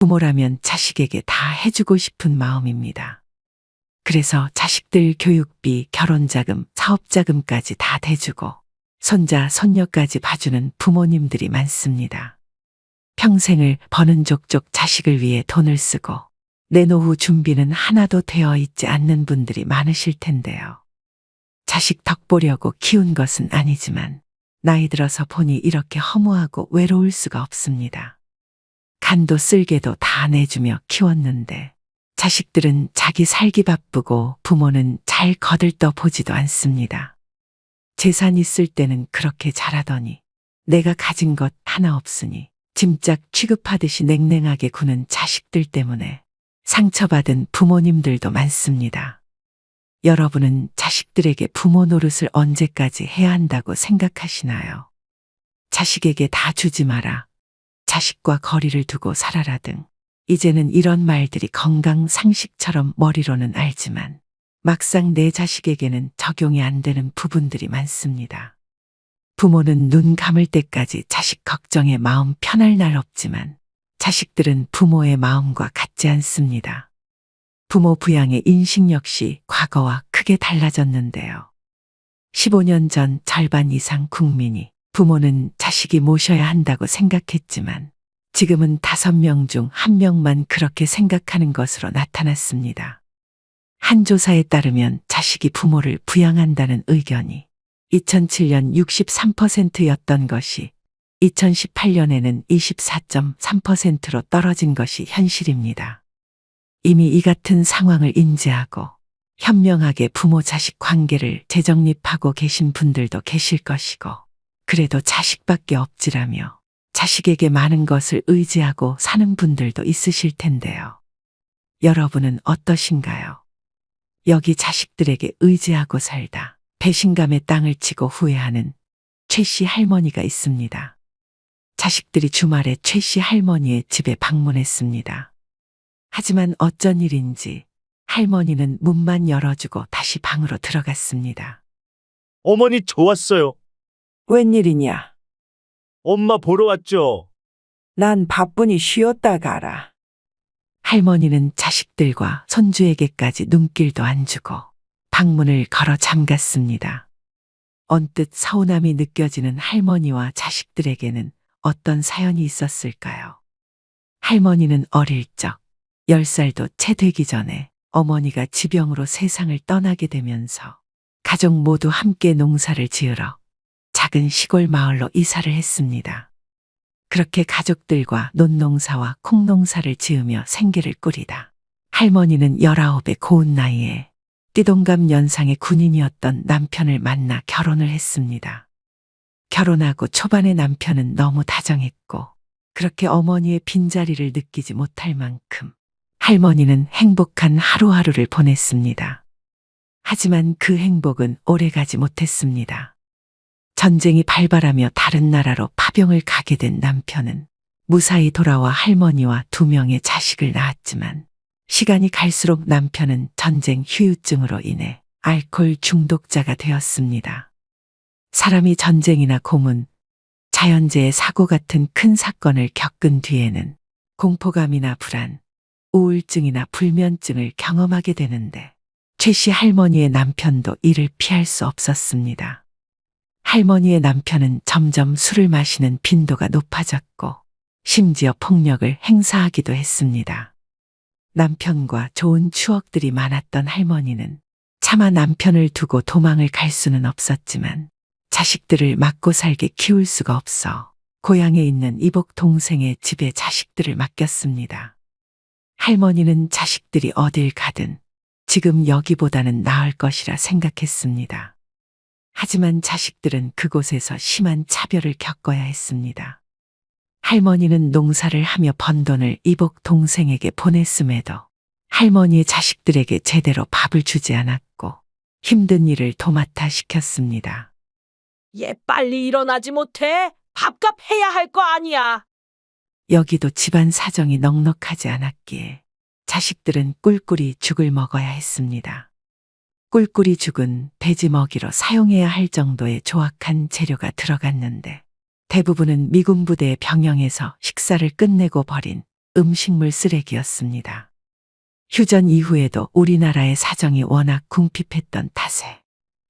부모라면 자식에게 다 해주고 싶은 마음입니다. 그래서 자식들 교육비, 결혼자금, 사업자금까지 다 대주고 손자, 손녀까지 봐주는 부모님들이 많습니다. 평생을 버는 족족 자식을 위해 돈을 쓰고 내 노후 준비는 하나도 되어 있지 않는 분들이 많으실 텐데요. 자식 덕 보려고 키운 것은 아니지만 나이 들어서 보니 이렇게 허무하고 외로울 수가 없습니다. 간도 쓸개도 다 내주며 키웠는데 자식들은 자기 살기 바쁘고 부모는 잘 거들떠 보지도 않습니다. 재산 있을 때는 그렇게 잘하더니 내가 가진 것 하나 없으니 짐짝 취급하듯이 냉랭하게 구는 자식들 때문에 상처받은 부모님들도 많습니다. 여러분은 자식들에게 부모 노릇을 언제까지 해야 한다고 생각하시나요? 자식에게 다 주지 마라, 자식과 거리를 두고 살아라 등 이제는 이런 말들이 건강 상식처럼 머리로는 알지만 막상 내 자식에게는 적용이 안 되는 부분들이 많습니다. 부모는 눈 감을 때까지 자식 걱정에 마음 편할 날 없지만 자식들은 부모의 마음과 같지 않습니다. 부모 부양의 인식 역시 과거와 크게 달라졌는데요. 15년 전 절반 이상 국민이 부모는 자식이 모셔야 한다고 생각했지만 지금은 5명 중 1명만 그렇게 생각하는 것으로 나타났습니다. 한 조사에 따르면 자식이 부모를 부양한다는 의견이 2007년 63%였던 것이 2018년에는 24.3%로 떨어진 것이 현실입니다. 이미 이 같은 상황을 인지하고 현명하게 부모 자식 관계를 재정립하고 계신 분들도 계실 것이고 그래도 자식밖에 없지라며 자식에게 많은 것을 의지하고 사는 분들도 있으실 텐데요. 여러분은 어떠신가요? 여기 자식들에게 의지하고 살다 배신감에 땅을 치고 후회하는 최 씨 할머니가 있습니다. 자식들이 주말에 최 씨 할머니의 집에 방문했습니다. 하지만 어쩐 일인지 할머니는 문만 열어주고 다시 방으로 들어갔습니다. 어머니 좋았어요. 웬일이냐? 엄마 보러 왔죠. 난 바쁘니 쉬었다 가라. 할머니는 자식들과 손주에게까지 눈길도 안 주고 방문을 걸어 잠갔습니다. 언뜻 서운함이 느껴지는 할머니와 자식들에게는 어떤 사연이 있었을까요? 할머니는 어릴 적 10살도 채 되기 전에 어머니가 지병으로 세상을 떠나게 되면서 가족 모두 함께 농사를 지으러 작은 시골 마을로 이사를 했습니다. 그렇게 가족들과 논농사와 콩농사를 지으며 생계를 꾸리다 할머니는 19의 고운 나이에 띠동갑 연상의 군인이었던 남편을 만나 결혼을 했습니다. 결혼하고 초반에 남편은 너무 다정했고 그렇게 어머니의 빈자리를 느끼지 못할 만큼 할머니는 행복한 하루하루를 보냈습니다. 하지만 그 행복은 오래가지 못했습니다. 전쟁이 발발하며 다른 나라로 파병을 가게 된 남편은 무사히 돌아와 할머니와 2명의 자식을 낳았지만 시간이 갈수록 남편은 전쟁 후유증으로 인해 알코올 중독자가 되었습니다. 사람이 전쟁이나 고문, 자연재해 사고 같은 큰 사건을 겪은 뒤에는 공포감이나 불안, 우울증이나 불면증을 경험하게 되는데 최 씨 할머니의 남편도 이를 피할 수 없었습니다. 할머니의 남편은 점점 술을 마시는 빈도가 높아졌고 심지어 폭력을 행사하기도 했습니다. 남편과 좋은 추억들이 많았던 할머니는 차마 남편을 두고 도망을 갈 수는 없었지만 자식들을 맞고 살게 키울 수가 없어 고향에 있는 이복 동생의 집에 자식들을 맡겼습니다. 할머니는 자식들이 어딜 가든 지금 여기보다는 나을 것이라 생각했습니다. 하지만 자식들은 그곳에서 심한 차별을 겪어야 했습니다. 할머니는 농사를 하며 번 돈을 이복 동생에게 보냈음에도 할머니의 자식들에게 제대로 밥을 주지 않았고 힘든 일을 도맡아 시켰습니다. 얘 빨리 일어나지 못해? 밥값 해야 할 거 아니야. 여기도 집안 사정이 넉넉하지 않았기에 자식들은 꿀꿀이 죽을 먹어야 했습니다. 꿀꿀이 죽은 돼지 먹이로 사용해야 할 정도의 조악한 재료가 들어갔는데 대부분은 미군 부대의 병영에서 식사를 끝내고 버린 음식물 쓰레기였습니다. 휴전 이후에도 우리나라의 사정이 워낙 궁핍했던 탓에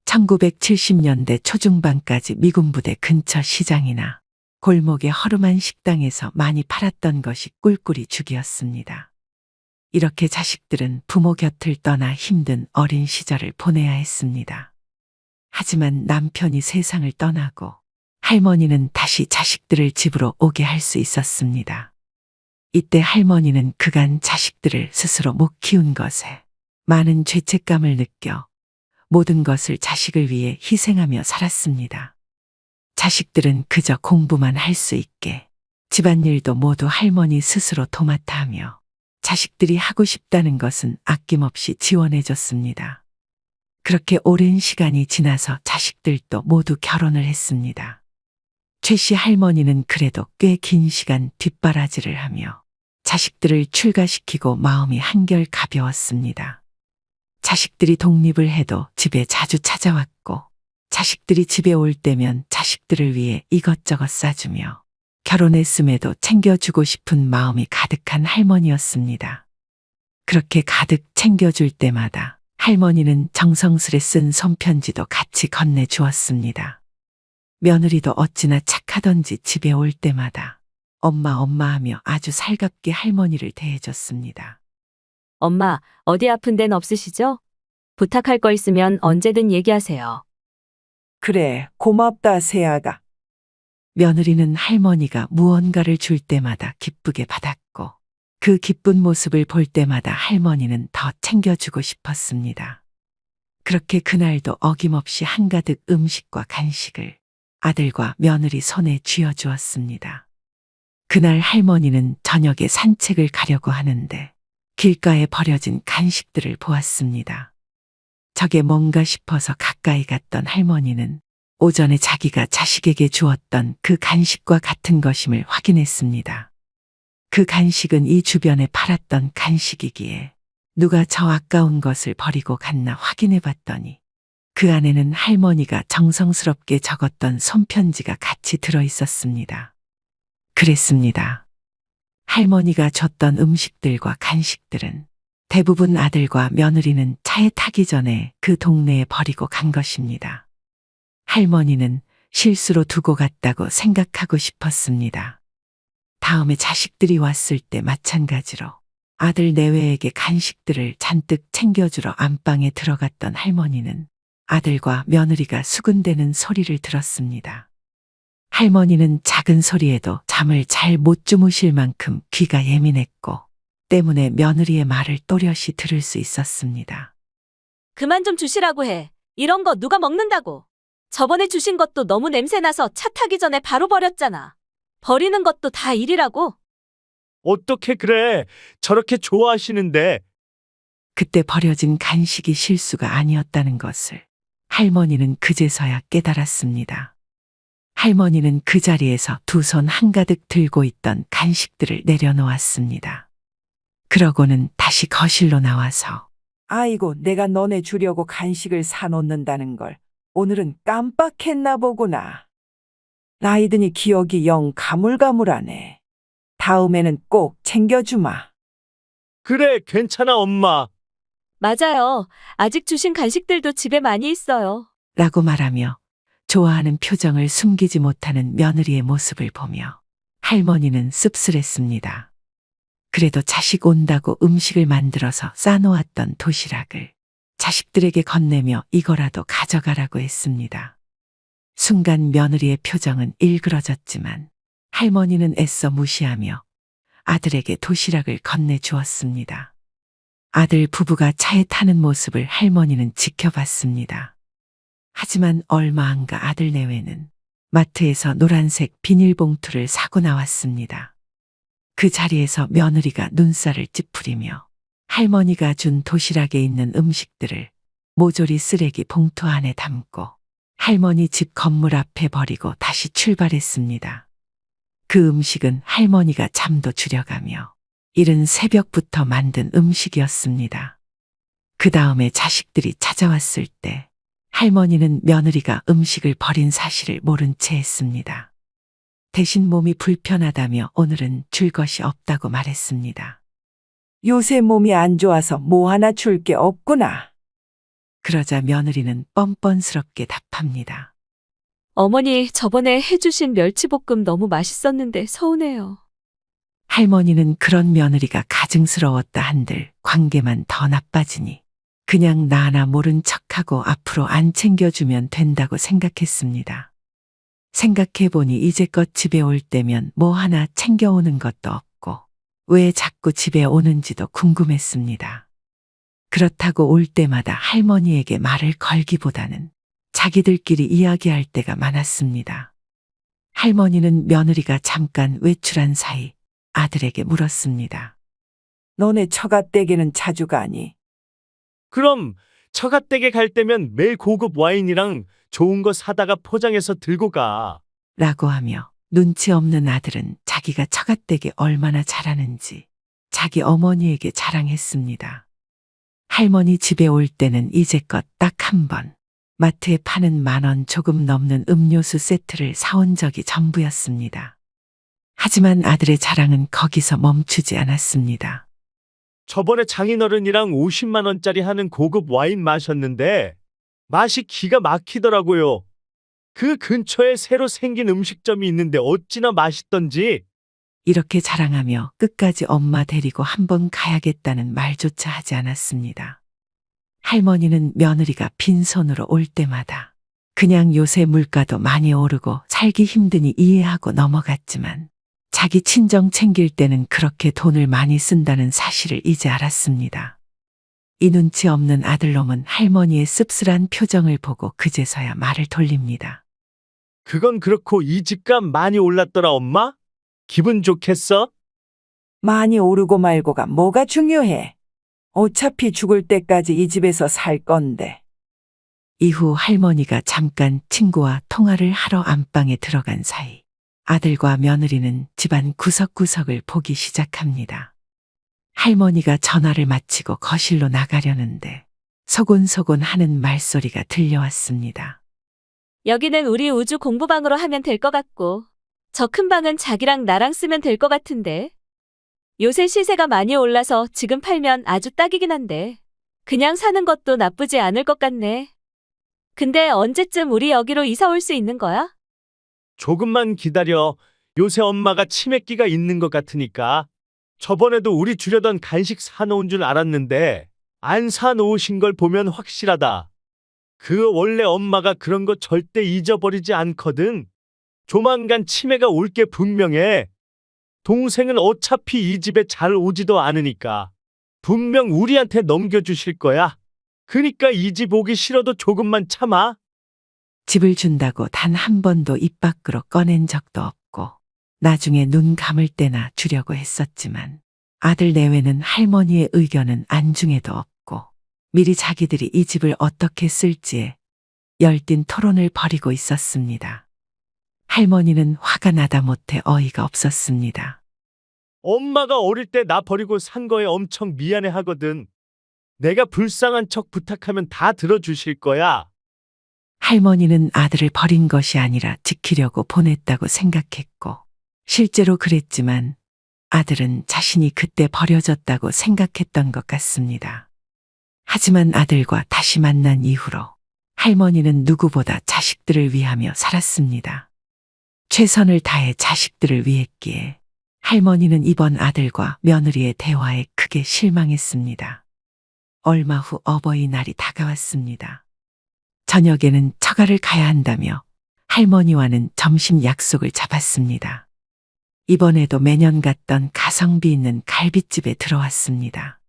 1970년대 초중반까지 미군 부대 근처 시장이나 골목의 허름한 식당에서 많이 팔았던 것이 꿀꿀이 죽이었습니다. 이렇게 자식들은 부모 곁을 떠나 힘든 어린 시절을 보내야 했습니다. 하지만 남편이 세상을 떠나고 할머니는 다시 자식들을 집으로 오게 할 수 있었습니다. 이때 할머니는 그간 자식들을 스스로 못 키운 것에 많은 죄책감을 느껴 모든 것을 자식을 위해 희생하며 살았습니다. 자식들은 그저 공부만 할 수 있게 집안일도 모두 할머니 스스로 도맡아 하며 자식들이 하고 싶다는 것은 아낌없이 지원해 줬습니다. 그렇게 오랜 시간이 지나서 자식들도 모두 결혼을 했습니다. 최 씨 할머니는 그래도 꽤 긴 시간 뒷바라지를 하며 자식들을 출가시키고 마음이 한결 가벼웠습니다. 자식들이 독립을 해도 집에 자주 찾아왔고 자식들이 집에 올 때면 자식들을 위해 이것저것 싸주며 결혼했음에도 챙겨주고 싶은 마음이 가득한 할머니였습니다. 그렇게 가득 챙겨줄 때마다 할머니는 정성스레 쓴 손편지도 같이 건네주었습니다. 며느리도 어찌나 착하던지 집에 올 때마다 엄마 엄마 하며 아주 살갑게 할머니를 대해줬습니다. 엄마, 어디 아픈 데는 없으시죠? 부탁할 거 있으면 언제든 얘기하세요. 그래, 고맙다, 세아가. 며느리는 할머니가 무언가를 줄 때마다 기쁘게 받았고 그 기쁜 모습을 볼 때마다 할머니는 더 챙겨주고 싶었습니다. 그렇게 그날도 어김없이 한가득 음식과 간식을 아들과 며느리 손에 쥐어주었습니다. 그날 할머니는 저녁에 산책을 가려고 하는데 길가에 버려진 간식들을 보았습니다. 저게 뭔가 싶어서 가까이 갔던 할머니는 오전에 자기가 자식에게 주었던 그 간식과 같은 것임을 확인했습니다. 그 간식은 이 주변에 팔았던 간식이기에 누가 저 아까운 것을 버리고 갔나 확인해 봤더니 그 안에는 할머니가 정성스럽게 적었던 손편지가 같이 들어 있었습니다. 그랬습니다. 할머니가 줬던 음식들과 간식들은 대부분 아들과 며느리는 차에 타기 전에 그 동네에 버리고 간 것입니다. 할머니는 실수로 두고 갔다고 생각하고 싶었습니다. 다음에 자식들이 왔을 때 마찬가지로 아들 내외에게 간식들을 잔뜩 챙겨주러 안방에 들어갔던 할머니는 아들과 며느리가 수군대는 소리를 들었습니다. 할머니는 작은 소리에도 잠을 잘 못 주무실 만큼 귀가 예민했고 때문에 며느리의 말을 또렷이 들을 수 있었습니다. 그만 좀 주시라고 해. 이런 거 누가 먹는다고. 저번에 주신 것도 너무 냄새나서 차 타기 전에 바로 버렸잖아. 버리는 것도 다 일이라고. 어떻게 그래? 저렇게 좋아하시는데. 그때 버려진 간식이 실수가 아니었다는 것을 할머니는 그제서야 깨달았습니다. 할머니는 그 자리에서 두 손 한가득 들고 있던 간식들을 내려놓았습니다. 그러고는 다시 거실로 나와서 아이고, 내가 너네 주려고 간식을 사놓는다는 걸 오늘은 깜빡했나 보구나. 나이 드니 기억이 영 가물가물하네. 다음에는 꼭 챙겨주마. 그래, 괜찮아, 엄마. 맞아요. 아직 주신 간식들도 집에 많이 있어요. 라고 말하며 좋아하는 표정을 숨기지 못하는 며느리의 모습을 보며 할머니는 씁쓸했습니다. 그래도 자식 온다고 음식을 만들어서 싸놓았던 도시락을 자식들에게 건네며 이거라도 가져가라고 했습니다. 순간 며느리의 표정은 일그러졌지만 할머니는 애써 무시하며 아들에게 도시락을 건네주었습니다. 아들 부부가 차에 타는 모습을 할머니는 지켜봤습니다. 하지만 얼마 안 가 아들 내외는 마트에서 노란색 비닐봉투를 사고 나왔습니다. 그 자리에서 며느리가 눈살을 찌푸리며 할머니가 준 도시락에 있는 음식들을 모조리 쓰레기 봉투 안에 담고 할머니 집 건물 앞에 버리고 다시 출발했습니다. 그 음식은 할머니가 잠도 줄여가며 이른 새벽부터 만든 음식이었습니다. 그 다음에 자식들이 찾아왔을 때 할머니는 며느리가 음식을 버린 사실을 모른 채 했습니다. 대신 몸이 불편하다며 오늘은 줄 것이 없다고 말했습니다. 요새 몸이 안 좋아서 뭐 하나 줄 게 없구나. 그러자 며느리는 뻔뻔스럽게 답합니다. 어머니, 저번에 해주신 멸치볶음 너무 맛있었는데 서운해요. 할머니는 그런 며느리가 가증스러웠다 한들 관계만 더 나빠지니 그냥 나나 모른 척하고 앞으로 안 챙겨주면 된다고 생각했습니다. 생각해보니 이제껏 집에 올 때면 뭐 하나 챙겨오는 것도 없고 왜 자꾸 집에 오는지도 궁금했습니다. 그렇다고 올 때마다 할머니에게 말을 걸기보다는 자기들끼리 이야기할 때가 많았습니다. 할머니는 며느리가 잠깐 외출한 사이 아들에게 물었습니다. 너네 처갓댁에는 자주 가니? 그럼 처갓댁에 갈 때면 매일 고급 와인이랑 좋은 거 사다가 포장해서 들고 가. 라고 하며 눈치 없는 아들은 자기가 처갓댁에 얼마나 잘하는지 자기 어머니에게 자랑했습니다. 할머니 집에 올 때는 이제껏 딱 한 번 마트에 파는 10,000원 조금 넘는 음료수 세트를 사온 적이 전부였습니다. 하지만 아들의 자랑은 거기서 멈추지 않았습니다. 저번에 장인어른이랑 50만 원짜리 하는 고급 와인 마셨는데 맛이 기가 막히더라고요. 그 근처에 새로 생긴 음식점이 있는데 어찌나 맛있던지. 이렇게 자랑하며 끝까지 엄마 데리고 한번 가야겠다는 말조차 하지 않았습니다. 할머니는 며느리가 빈손으로 올 때마다 그냥 요새 물가도 많이 오르고 살기 힘드니 이해하고 넘어갔지만 자기 친정 챙길 때는 그렇게 돈을 많이 쓴다는 사실을 이제 알았습니다. 이 눈치 없는 아들놈은 할머니의 씁쓸한 표정을 보고 그제서야 말을 돌립니다. 그건 그렇고 이 집값 많이 올랐더라, 엄마? 기분 좋겠어? 많이 오르고 말고가 뭐가 중요해? 어차피 죽을 때까지 이 집에서 살 건데. 이후 할머니가 잠깐 친구와 통화를 하러 안방에 들어간 사이 아들과 며느리는 집안 구석구석을 보기 시작합니다. 할머니가 전화를 마치고 거실로 나가려는데 소곤소곤 하는 말소리가 들려왔습니다. 여기는 우리 우주 공부방으로 하면 될 것 같고, 저 큰 방은 자기랑 나랑 쓰면 될 것 같은데. 요새 시세가 많이 올라서 지금 팔면 아주 딱이긴 한데, 그냥 사는 것도 나쁘지 않을 것 같네. 근데 언제쯤 우리 여기로 이사 올 수 있는 거야? 조금만 기다려. 요새 엄마가 치매기가 있는 것 같으니까. 저번에도 우리 주려던 간식 사놓은 줄 알았는데 안 사놓으신 걸 보면 확실하다. 그 원래 엄마가 그런 거 절대 잊어버리지 않거든. 조만간 치매가 올 게 분명해. 동생은 어차피 이 집에 잘 오지도 않으니까 분명 우리한테 넘겨주실 거야. 그니까 이 집 오기 싫어도 조금만 참아. 집을 준다고 단 한 번도 입 밖으로 꺼낸 적도 없고 나중에 눈 감을 때나 주려고 했었지만 아들 내외는 할머니의 의견은 안중에도 없고 미리 자기들이 이 집을 어떻게 쓸지에 열띤 토론을 벌이고 있었습니다. 할머니는 화가 나다 못해 어이가 없었습니다. 엄마가 어릴 때 나 버리고 산 거에 엄청 미안해 하거든. 내가 불쌍한 척 부탁하면 다 들어주실 거야. 할머니는 아들을 버린 것이 아니라 지키려고 보냈다고 생각했고 실제로 그랬지만 아들은 자신이 그때 버려졌다고 생각했던 것 같습니다. 하지만 아들과 다시 만난 이후로 할머니는 누구보다 자식들을 위하며 살았습니다. 최선을 다해 자식들을 위했기에 할머니는 이번 아들과 며느리의 대화에 크게 실망했습니다. 얼마 후 어버이날이 다가왔습니다. 저녁에는 처가를 가야 한다며 할머니와는 점심 약속을 잡았습니다. 이번에도 매년 갔던 가성비 있는 갈빗집에 들어왔습니다.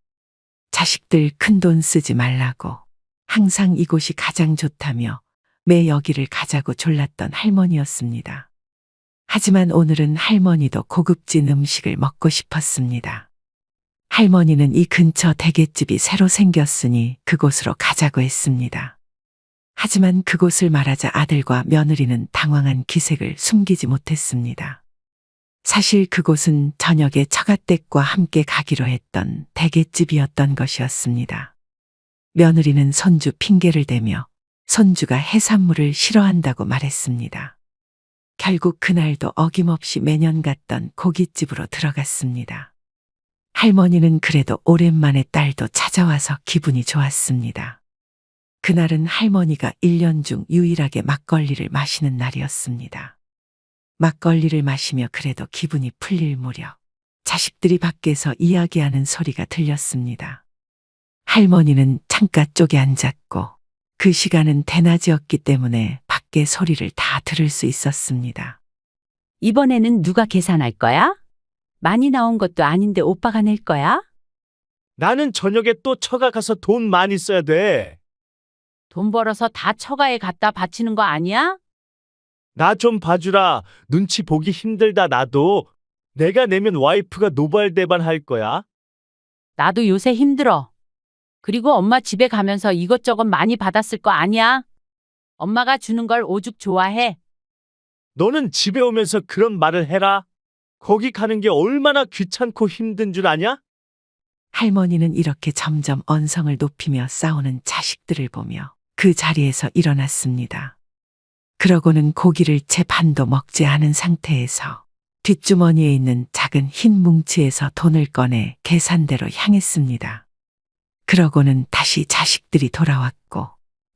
자식들 큰돈 쓰지 말라고 항상 이곳이 가장 좋다며 매 여기를 가자고 졸랐던 할머니였습니다. 하지만 오늘은 할머니도 고급진 음식을 먹고 싶었습니다. 할머니는 이 근처 대게집이 새로 생겼으니 그곳으로 가자고 했습니다. 하지만 그곳을 말하자 아들과 며느리는 당황한 기색을 숨기지 못했습니다. 사실 그곳은 저녁에 처갓댁과 함께 가기로 했던 대게집이었던 것이었습니다. 며느리는 손주 핑계를 대며 손주가 해산물을 싫어한다고 말했습니다. 결국 그날도 어김없이 매년 갔던 고깃집으로 들어갔습니다. 할머니는 그래도 오랜만에 딸도 찾아와서 기분이 좋았습니다. 그날은 할머니가 1년 중 유일하게 막걸리를 마시는 날이었습니다. 막걸리를 마시며 그래도 기분이 풀릴 무렵 자식들이 밖에서 이야기하는 소리가 들렸습니다. 할머니는 창가 쪽에 앉았고 그 시간은 대낮이었기 때문에 밖에 소리를 다 들을 수 있었습니다. 이번에는 누가 계산할 거야? 많이 나온 것도 아닌데 오빠가 낼 거야? 나는 저녁에 또 처가 가서 돈 많이 써야 돼. 돈 벌어서 다 처가에 갖다 바치는 거 아니야? 나 좀 봐주라. 눈치 보기 힘들다 나도. 내가 내면 와이프가 노발대발 할 거야. 나도 요새 힘들어. 그리고 엄마 집에 가면서 이것저것 많이 받았을 거 아니야? 엄마가 주는 걸 오죽 좋아해. 너는 집에 오면서 그런 말을 해라. 거기 가는 게 얼마나 귀찮고 힘든 줄 아냐? 할머니는 이렇게 점점 언성을 높이며 싸우는 자식들을 보며 그 자리에서 일어났습니다. 그러고는 고기를 채 반도 먹지 않은 상태에서 뒷주머니에 있는 작은 흰 뭉치에서 돈을 꺼내 계산대로 향했습니다. 그러고는 다시 자식들이 돌아왔고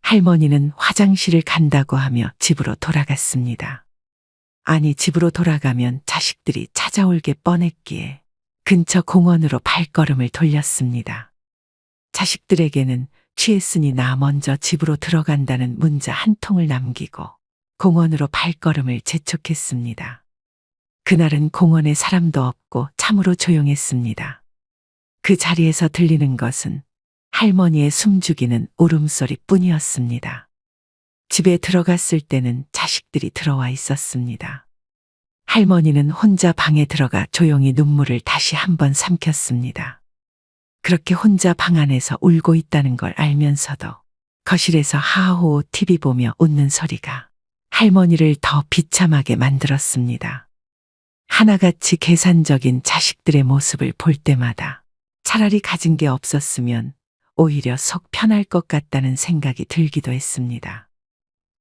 할머니는 화장실을 간다고 하며 집으로 돌아갔습니다. 아니, 집으로 돌아가면 자식들이 찾아올 게 뻔했기에 근처 공원으로 발걸음을 돌렸습니다. 자식들에게는 취했으니 나 먼저 집으로 들어간다는 문자 한 통을 남기고 공원으로 발걸음을 재촉했습니다. 그날은 공원에 사람도 없고 참으로 조용했습니다. 그 자리에서 들리는 것은 할머니의 숨죽이는 울음소리 뿐이었습니다. 집에 들어갔을 때는 자식들이 들어와 있었습니다. 할머니는 혼자 방에 들어가 조용히 눈물을 다시 한번 삼켰습니다. 그렇게 혼자 방 안에서 울고 있다는 걸 알면서도 거실에서 하하호 TV 보며 웃는 소리가 할머니를 더 비참하게 만들었습니다. 하나같이 계산적인 자식들의 모습을 볼 때마다 차라리 가진 게 없었으면 오히려 속 편할 것 같다는 생각이 들기도 했습니다.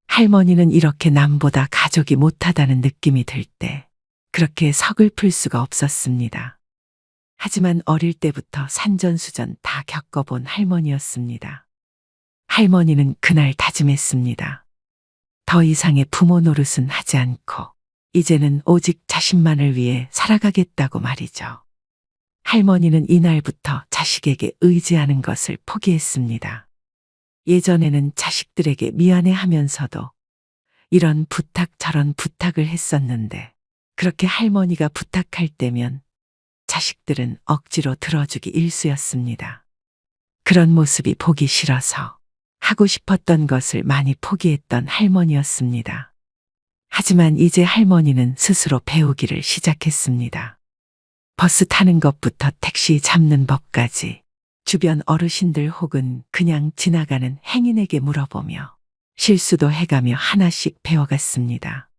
할머니는 이렇게 남보다 가족이 못하다는 느낌이 들 때 그렇게 서글플 수가 없었습니다. 하지만 어릴 때부터 산전수전 다 겪어본 할머니였습니다. 할머니는 그날 다짐했습니다. 더 이상의 부모 노릇은 하지 않고 이제는 오직 자신만을 위해 살아가겠다고 말이죠. 할머니는 이날부터 자식에게 의지하는 것을 포기했습니다. 예전에는 자식들에게 미안해하면서도 이런 부탁 저런 부탁을 했었는데 그렇게 할머니가 부탁할 때면 자식들은 억지로 들어주기 일쑤였습니다. 그런 모습이 보기 싫어서 하고 싶었던 것을 많이 포기했던 할머니였습니다. 하지만 이제 할머니는 스스로 배우기를 시작했습니다. 버스 타는 것부터 택시 잡는 법까지 주변 어르신들 혹은 그냥 지나가는 행인에게 물어보며 실수도 해가며 하나씩 배워갔습니다.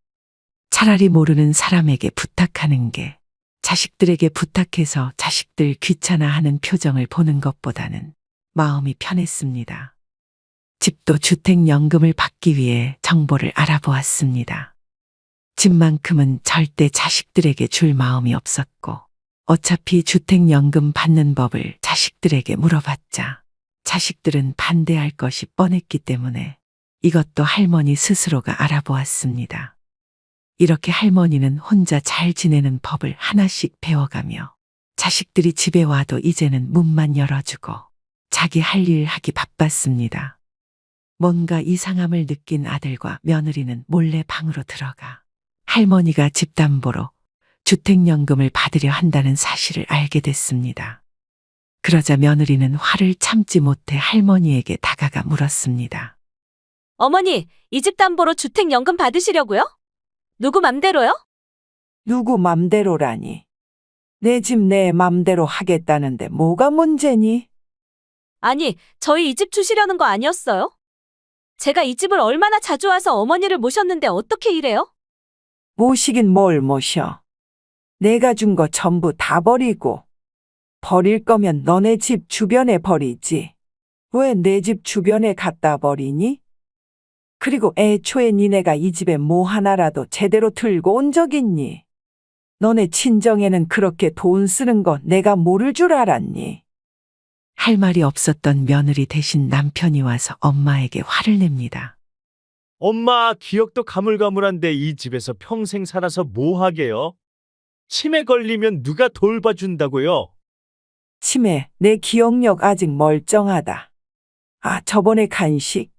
차라리 모르는 사람에게 부탁하는 게 자식들에게 부탁해서 자식들 귀찮아하는 표정을 보는 것보다는 마음이 편했습니다. 집도 주택연금을 받기 위해 정보를 알아보았습니다. 집만큼은 절대 자식들에게 줄 마음이 없었고 어차피 주택연금 받는 법을 자식들에게 물어봤자 자식들은 반대할 것이 뻔했기 때문에 이것도 할머니 스스로가 알아보았습니다. 이렇게 할머니는 혼자 잘 지내는 법을 하나씩 배워가며 자식들이 집에 와도 이제는 문만 열어주고 자기 할 일 하기 바빴습니다. 뭔가 이상함을 느낀 아들과 며느리는 몰래 방으로 들어가 할머니가 집담보로 주택연금을 받으려 한다는 사실을 알게 됐습니다. 그러자 며느리는 화를 참지 못해 할머니에게 다가가 물었습니다. 어머니, 이 집 담보로 주택연금 받으시려고요? 누구 맘대로요? 누구 맘대로라니. 내 집 내 맘대로 하겠다는데 뭐가 문제니? 아니, 저희 이 집 주시려는 거 아니었어요? 제가 이 집을 얼마나 자주 와서 어머니를 모셨는데 어떻게 이래요? 모시긴 뭘 모셔. 내가 준 거 전부 다 버리고. 버릴 거면 너네 집 주변에 버리지. 왜 내 집 주변에 갖다 버리니? 그리고 애초에 니네가 이 집에 뭐 하나라도 제대로 들고 온 적 있니? 너네 친정에는 그렇게 돈 쓰는 거 내가 모를 줄 알았니? 할 말이 없었던 며느리 대신 남편이 와서 엄마에게 화를 냅니다. 엄마, 기억도 가물가물한데 이 집에서 평생 살아서 뭐 하게요? 치매 걸리면 누가 돌봐준다고요? 치매, 내 기억력 아직 멀쩡하다. 아, 저번에 간식,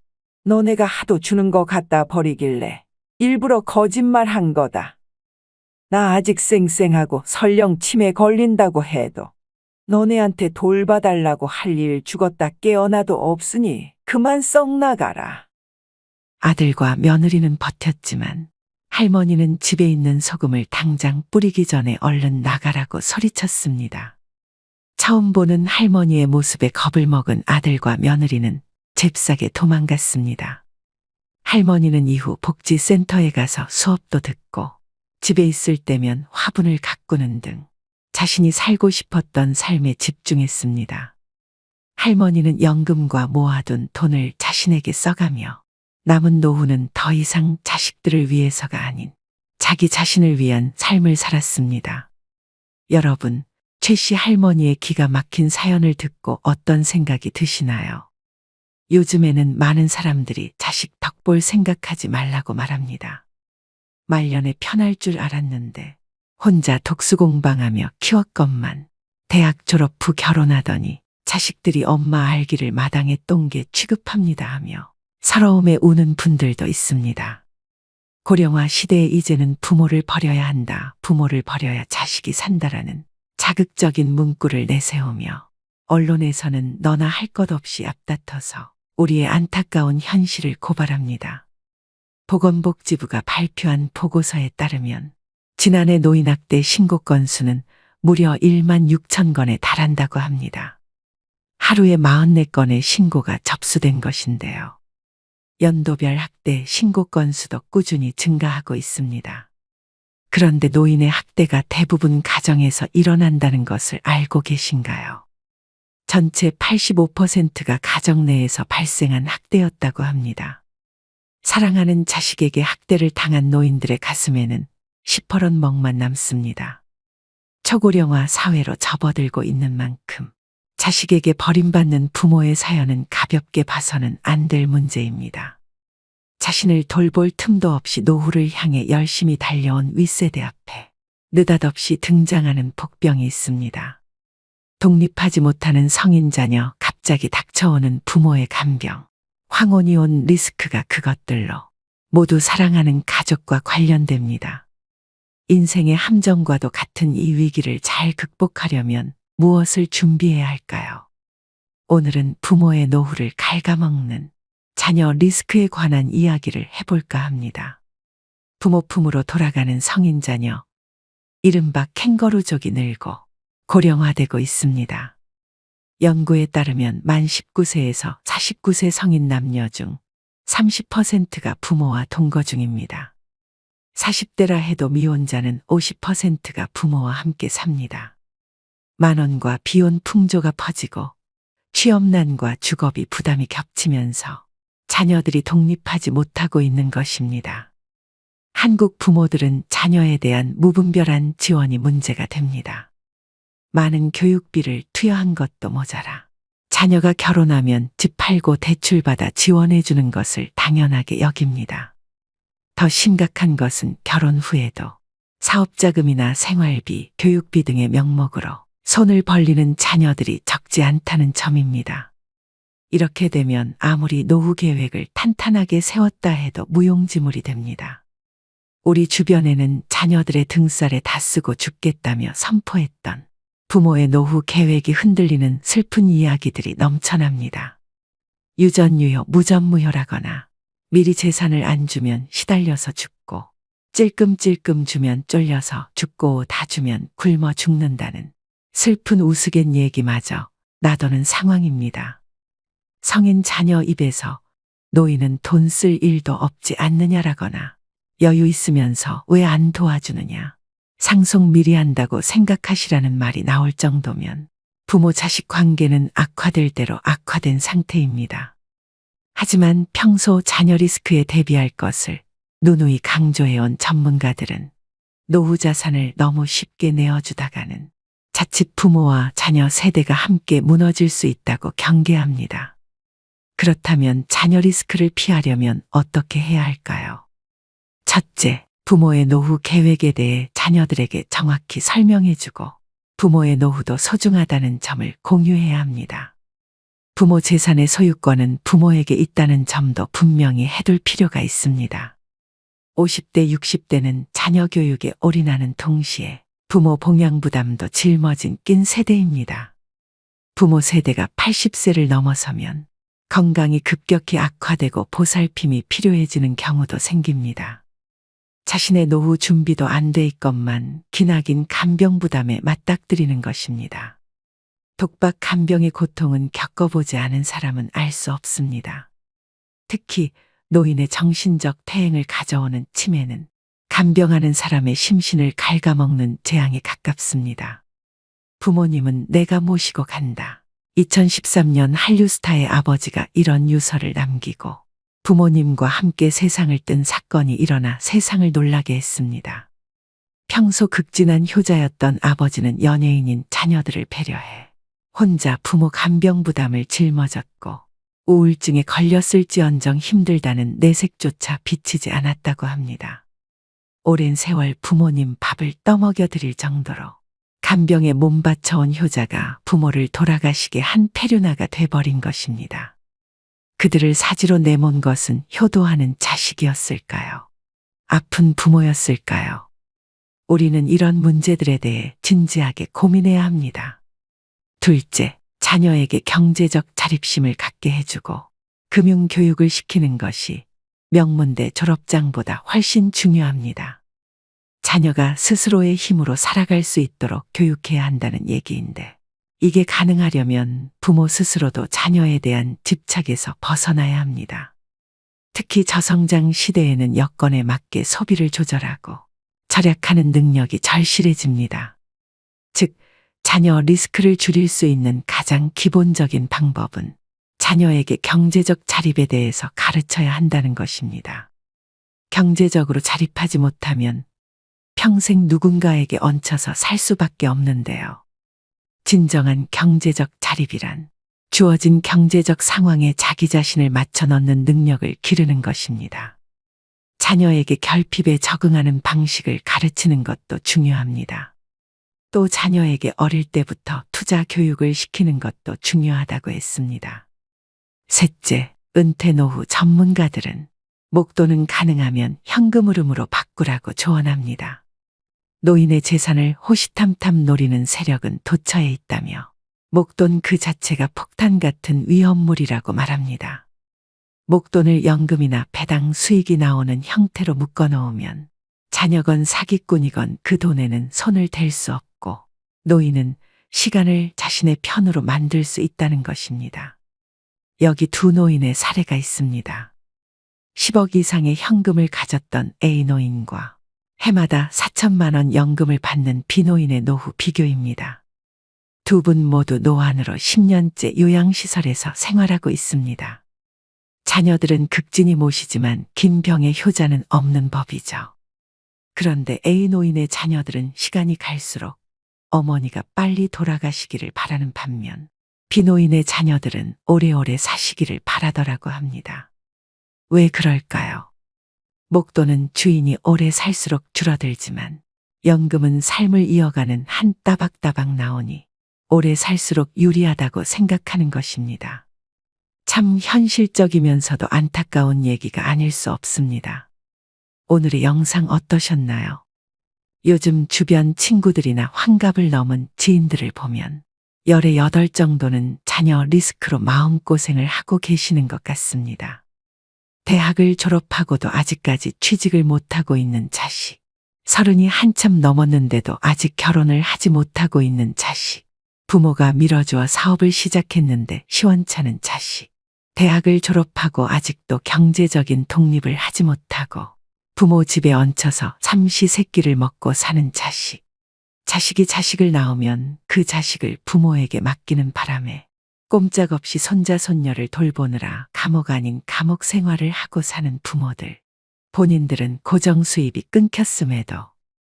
너네가 하도 주는 거 갖다 버리길래 일부러 거짓말 한 거다. 나 아직 쌩쌩하고 설령 치매 걸린다고 해도 너네한테 돌봐달라고 할 일 죽었다 깨어나도 없으니 그만 썩 나가라. 아들과 며느리는 버텼지만 할머니는 집에 있는 소금을 당장 뿌리기 전에 얼른 나가라고 소리쳤습니다. 처음 보는 할머니의 모습에 겁을 먹은 아들과 며느리는 잽싸게 도망갔습니다. 할머니는 이후 복지센터에 가서 수업도 듣고 집에 있을 때면 화분을 가꾸는 등 자신이 살고 싶었던 삶에 집중했습니다. 할머니는 연금과 모아둔 돈을 자신에게 써가며 남은 노후는 더 이상 자식들을 위해서가 아닌 자기 자신을 위한 삶을 살았습니다. 여러분, 최 씨 할머니의 기가 막힌 사연을 듣고 어떤 생각이 드시나요? 요즘에는 많은 사람들이 자식 덕볼 생각하지 말라고 말합니다. 말년에 편할 줄 알았는데 혼자 독수공방하며 키웠건만 대학 졸업 후 결혼하더니 자식들이 엄마 알기를 마당에 똥개 취급합니다 하며 서러움에 우는 분들도 있습니다. 고령화 시대에 이제는 부모를 버려야 한다, 부모를 버려야 자식이 산다라는 자극적인 문구를 내세우며 언론에서는 너나 할 것 없이 앞다퉈서 우리의 안타까운 현실을 고발합니다. 보건복지부가 발표한 보고서에 따르면 지난해 노인학대 신고 건수는 무려 1만 6천 건에 달한다고 합니다. 하루에 44건의 신고가 접수된 것인데요. 연도별 학대 신고 건수도 꾸준히 증가하고 있습니다. 그런데 노인의 학대가 대부분 가정에서 일어난다는 것을 알고 계신가요? 전체 85%가 가정 내에서 발생한 학대였다고 합니다. 사랑하는 자식에게 학대를 당한 노인들의 가슴에는 시퍼런 멍만 남습니다. 초고령화 사회로 접어들고 있는 만큼 자식에게 버림받는 부모의 사연은 가볍게 봐서는 안 될 문제입니다. 자신을 돌볼 틈도 없이 노후를 향해 열심히 달려온 윗세대 앞에 느닷없이 등장하는 복병이 있습니다. 독립하지 못하는 성인 자녀, 갑자기 닥쳐오는 부모의 간병, 황혼이 온 리스크가 그것들로 모두 사랑하는 가족과 관련됩니다. 인생의 함정과도 같은 이 위기를 잘 극복하려면 무엇을 준비해야 할까요? 오늘은 부모의 노후를 갉아먹는 자녀 리스크에 관한 이야기를 해볼까 합니다. 부모 품으로 돌아가는 성인 자녀, 이른바 캥거루족이 늘고 고령화되고 있습니다. 연구에 따르면 만 19세에서 49세 성인 남녀 중 30%가 부모와 동거 중입니다. 40대라 해도 미혼자는 50%가 부모와 함께 삽니다. 만원과 비혼 풍조가 퍼지고 취업난과 주거비 부담이 겹치면서 자녀들이 독립하지 못하고 있는 것입니다. 한국 부모들은 자녀에 대한 무분별한 지원이 문제가 됩니다. 많은 교육비를 투여한 것도 모자라 자녀가 결혼하면 집 팔고 대출받아 지원해주는 것을 당연하게 여깁니다. 더 심각한 것은 결혼 후에도 사업자금이나 생활비, 교육비 등의 명목으로 손을 벌리는 자녀들이 적지 않다는 점입니다. 이렇게 되면 아무리 노후 계획을 탄탄하게 세웠다 해도 무용지물이 됩니다. 우리 주변에는 자녀들의 등살에 다 쓰고 죽겠다며 선포했던 부모의 노후 계획이 흔들리는 슬픈 이야기들이 넘쳐납니다. 유전유효, 무전무효라거나 미리 재산을 안 주면 시달려서 죽고 찔끔찔끔 주면 쫄려서 죽고 다 주면 굶어 죽는다는 슬픈 우스갯 얘기마저 나도는 상황입니다. 성인 자녀 입에서 노인은 돈 쓸 일도 없지 않느냐라거나 여유 있으면서 왜 안 도와주느냐, 상속 미리 한다고 생각하시라는 말이 나올 정도면 부모 자식 관계는 악화될 대로 악화된 상태입니다. 하지만 평소 자녀 리스크에 대비할 것을 누누이 강조해온 전문가들은 노후 자산을 너무 쉽게 내어주다가는 자칫 부모와 자녀 세대가 함께 무너질 수 있다고 경계합니다. 그렇다면 자녀 리스크를 피하려면 어떻게 해야 할까요? 첫째, 부모의 노후 계획에 대해 자녀들에게 정확히 설명해주고 부모의 노후도 소중하다는 점을 공유해야 합니다. 부모 재산의 소유권은 부모에게 있다는 점도 분명히 해둘 필요가 있습니다. 50대, 60대는 자녀 교육에 올인하는 동시에 부모 봉양 부담도 짊어진 낀 세대입니다. 부모 세대가 80세를 넘어서면 건강이 급격히 악화되고 보살핌이 필요해지는 경우도 생깁니다. 자신의 노후 준비도 안 돼 있건만 기나긴 간병 부담에 맞닥뜨리는 것입니다. 독박 간병의 고통은 겪어보지 않은 사람은 알 수 없습니다. 특히 노인의 정신적 퇴행을 가져오는 치매는 간병하는 사람의 심신을 갉아먹는 재앙에 가깝습니다. 부모님은 내가 모시고 간다. 2013년 한류스타의 아버지가 이런 유서를 남기고 부모님과 함께 세상을 뜬 사건이 일어나 세상을 놀라게 했습니다. 평소 극진한 효자였던 아버지는 연예인인 자녀들을 배려해 혼자 부모 간병 부담을 짊어졌고 우울증에 걸렸을지언정 힘들다는 내색조차 비치지 않았다고 합니다. 오랜 세월 부모님 밥을 떠먹여 드릴 정도로 간병에 몸바쳐온 효자가 부모를 돌아가시게 한 페류나가 돼버린 것입니다. 그들을 사지로 내몬 것은 효도하는 자식이었을까요? 아픈 부모였을까요? 우리는 이런 문제들에 대해 진지하게 고민해야 합니다. 둘째, 자녀에게 경제적 자립심을 갖게 해주고 금융교육을 시키는 것이 명문대 졸업장보다 훨씬 중요합니다. 자녀가 스스로의 힘으로 살아갈 수 있도록 교육해야 한다는 얘기인데 이게 가능하려면 부모 스스로도 자녀에 대한 집착에서 벗어나야 합니다. 특히 저성장 시대에는 여건에 맞게 소비를 조절하고 절약하는 능력이 절실해집니다. 즉, 자녀 리스크를 줄일 수 있는 가장 기본적인 방법은 자녀에게 경제적 자립에 대해서 가르쳐야 한다는 것입니다. 경제적으로 자립하지 못하면 평생 누군가에게 얹혀서 살 수밖에 없는데요. 진정한 경제적 자립이란 주어진 경제적 상황에 자기 자신을 맞춰 넣는 능력을 기르는 것입니다. 자녀에게 결핍에 적응하는 방식을 가르치는 것도 중요합니다. 또 자녀에게 어릴 때부터 투자 교육을 시키는 것도 중요하다고 했습니다. 셋째, 은퇴 노후 전문가들은 목돈은 가능하면 현금 흐름으로 바꾸라고 조언합니다. 노인의 재산을 호시탐탐 노리는 세력은 도처에 있다며 목돈 그 자체가 폭탄 같은 위험물이라고 말합니다. 목돈을 연금이나 배당 수익이 나오는 형태로 묶어놓으면 자녀건 사기꾼이건 그 돈에는 손을 댈 수 없고 노인은 시간을 자신의 편으로 만들 수 있다는 것입니다. 여기 두 노인의 사례가 있습니다. 10억 이상의 현금을 가졌던 A 노인과 해마다 4천만 원 연금을 받는 B 노인의 노후 비교입니다. 두 분 모두 노안으로 10년째 요양시설에서 생활하고 있습니다. 자녀들은 극진히 모시지만 긴 병의 효자는 없는 법이죠. 그런데 A 노인의 자녀들은 시간이 갈수록 어머니가 빨리 돌아가시기를 바라는 반면 B 노인의 자녀들은 오래오래 사시기를 바라더라고 합니다. 왜 그럴까요? 목돈은 주인이 오래 살수록 줄어들지만 연금은 삶을 이어가는 한 따박따박 나오니 오래 살수록 유리하다고 생각하는 것입니다. 참 현실적이면서도 안타까운 얘기가 아닐 수 없습니다. 오늘의 영상 어떠셨나요? 요즘 주변 친구들이나 환갑을 넘은 지인들을 보면 열의 8 정도는 자녀 리스크로 마음고생을 하고 계시는 것 같습니다. 대학을 졸업하고도 아직까지 취직을 못하고 있는 자식, 30이 한참 넘었는데도 아직 결혼을 하지 못하고 있는 자식, 부모가 밀어주어 사업을 시작했는데 시원찮은 자식, 대학을 졸업하고 아직도 경제적인 독립을 하지 못하고 부모 집에 얹혀서 삼시세끼를 먹고 사는 자식, 자식이 자식을 낳으면 그 자식을 부모에게 맡기는 바람에 꼼짝없이 손자 손녀를 돌보느라 감옥 아닌 감옥 생활을 하고 사는 부모들. 본인들은 고정 수입이 끊겼음에도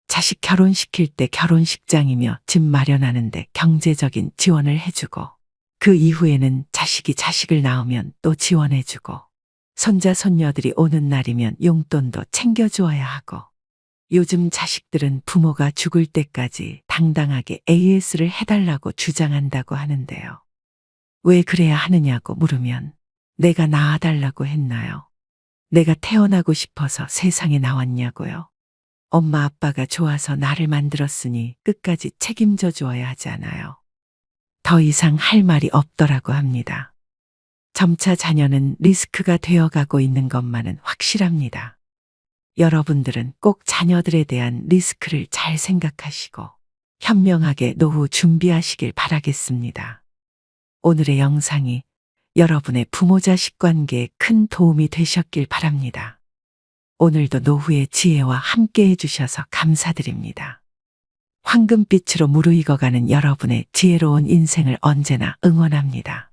자식 결혼시킬 때 결혼식장이며 집 마련하는데 경제적인 지원을 해주고 그 이후에는 자식을 낳으면 또 지원해주고 손자 손녀들이 오는 날이면 용돈도 챙겨주어야 하고 요즘 자식들은 부모가 죽을 때까지 당당하게 AS를 해달라고 주장한다고 하는데요. 왜 그래야 하느냐고 물으면 내가 낳아달라고 했나요? 내가 태어나고 싶어서 세상에 나왔냐고요? 엄마 아빠가 좋아서 나를 만들었으니 끝까지 책임져 주어야 하지 않아요. 더 이상 할 말이 없더라고 합니다. 점차 자녀는 리스크가 되어가고 있는 것만은 확실합니다. 여러분들은 꼭 자녀들에 대한 리스크를 잘 생각하시고 현명하게 노후 준비하시길 바라겠습니다. 오늘의 영상이 여러분의 부모 자식 관계에 큰 도움이 되셨길 바랍니다. 오늘도 노후의 지혜와 함께 해주셔서 감사드립니다. 황금빛으로 무르익어가는 여러분의 지혜로운 인생을 언제나 응원합니다.